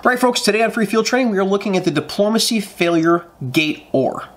Right, folks, today on Free Field Training, we are looking at the Diplomacy Failure Gate Oar.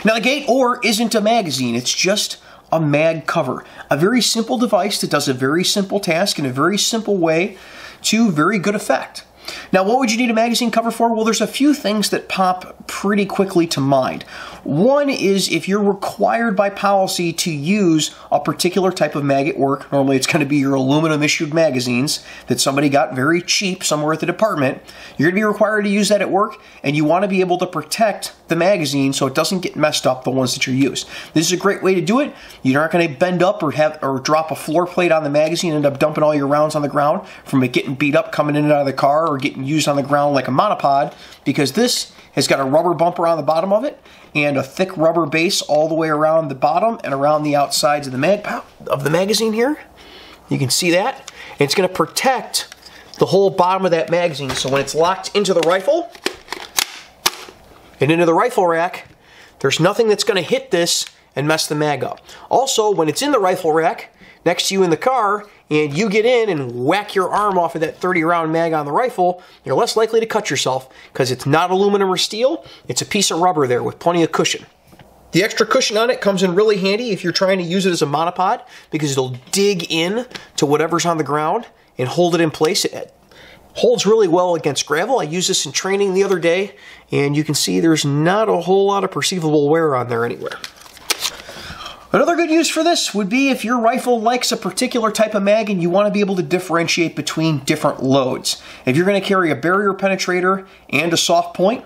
Now, the Gate Oar isn't a magazine, it's just a mag cover. A very simple device that does a very simple task in a very simple way to very good effect. Now, what would you need a magazine cover for? Well, there's a few things that pop pretty quickly to mind. One is if you're required by policy to use a particular type of mag at work. Normally it's going to be your aluminum issued magazines that somebody got very cheap somewhere at the department. You're going to be required to use that at work, and you want to be able to protect the magazine so it doesn't get messed up, the ones that you use. This is a great way to do it. You're not going to bend up or drop a floor plate on the magazine and end up dumping all your rounds on the ground from it getting beat up coming in and out of the car or getting used on the ground like a monopod, because this has got a rubber bumper on the bottom of it and a thick rubber base all the way around the bottom and around the outsides of the magazine here. You can see that. And it's going to protect the whole bottom of that magazine, so when it's locked into the rifle and into the rifle rack, there's nothing that's going to hit this and mess the mag up. Also, when it's in the rifle rack next to you in the car and you get in and whack your arm off of that 30-round mag on the rifle, you're less likely to cut yourself because it's not aluminum or steel, it's a piece of rubber there with plenty of cushion. The extra cushion on it comes in really handy if you're trying to use it as a monopod, because it'll dig in to whatever's on the ground and hold it in place. It holds really well against gravel. I used this in training the other day, and you can see there's not a whole lot of perceivable wear on there anywhere. Another good use for this would be if your rifle likes a particular type of mag and you want to be able to differentiate between different loads. If you're going to carry a barrier penetrator and a soft point,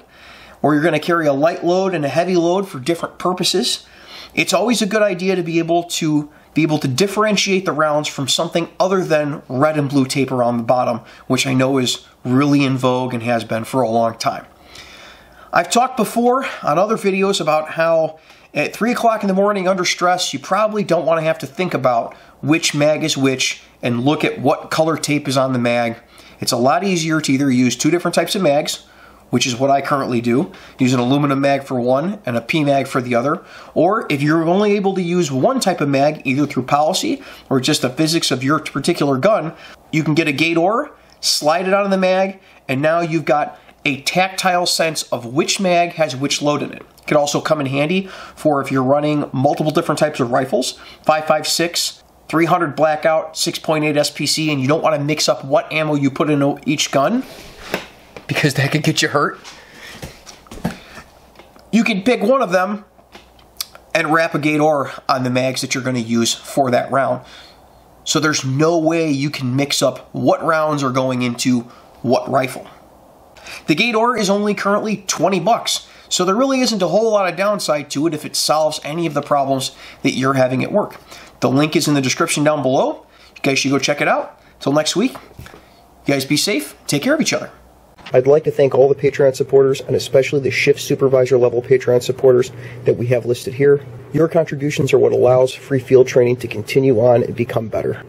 or you're going to carry a light load and a heavy load for different purposes, it's always a good idea to be able to differentiate the rounds from something other than red and blue tape around the bottom, which I know is really in vogue and has been for a long time. I've talked before on other videos about how at 3 o'clock in the morning under stress, you probably don't want to have to think about which mag is which and look at what color tape is on the mag. It's a lot easier to either use 2 different types of mags, which is what I currently do, use an aluminum mag for one and a P mag for the other, or if you're only able to use one type of mag, either through policy or just the physics of your particular gun, you can get a Gate Oar, slide it onto the mag, and now you've got a tactile sense of which mag has which load in it. It could also come in handy for if you're running multiple different types of rifles, 5.56, 300 blackout, 6.8 SPC, and you don't want to mix up what ammo you put in each gun, because that could get you hurt. You can pick one of them and wrap a Gate Oar on the mags that you're going to use for that round. So there's no way you can mix up what rounds are going into what rifle. The Gate Oar is only currently 20 bucks, so there really isn't a whole lot of downside to it if it solves any of the problems that you're having at work. The link is in the description down below. You guys should go check it out. Until next week, you guys be safe, take care of each other. I'd like to thank all the Patreon supporters, and especially the shift supervisor level Patreon supporters that we have listed here. Your contributions are what allows Free Field Training to continue on and become better.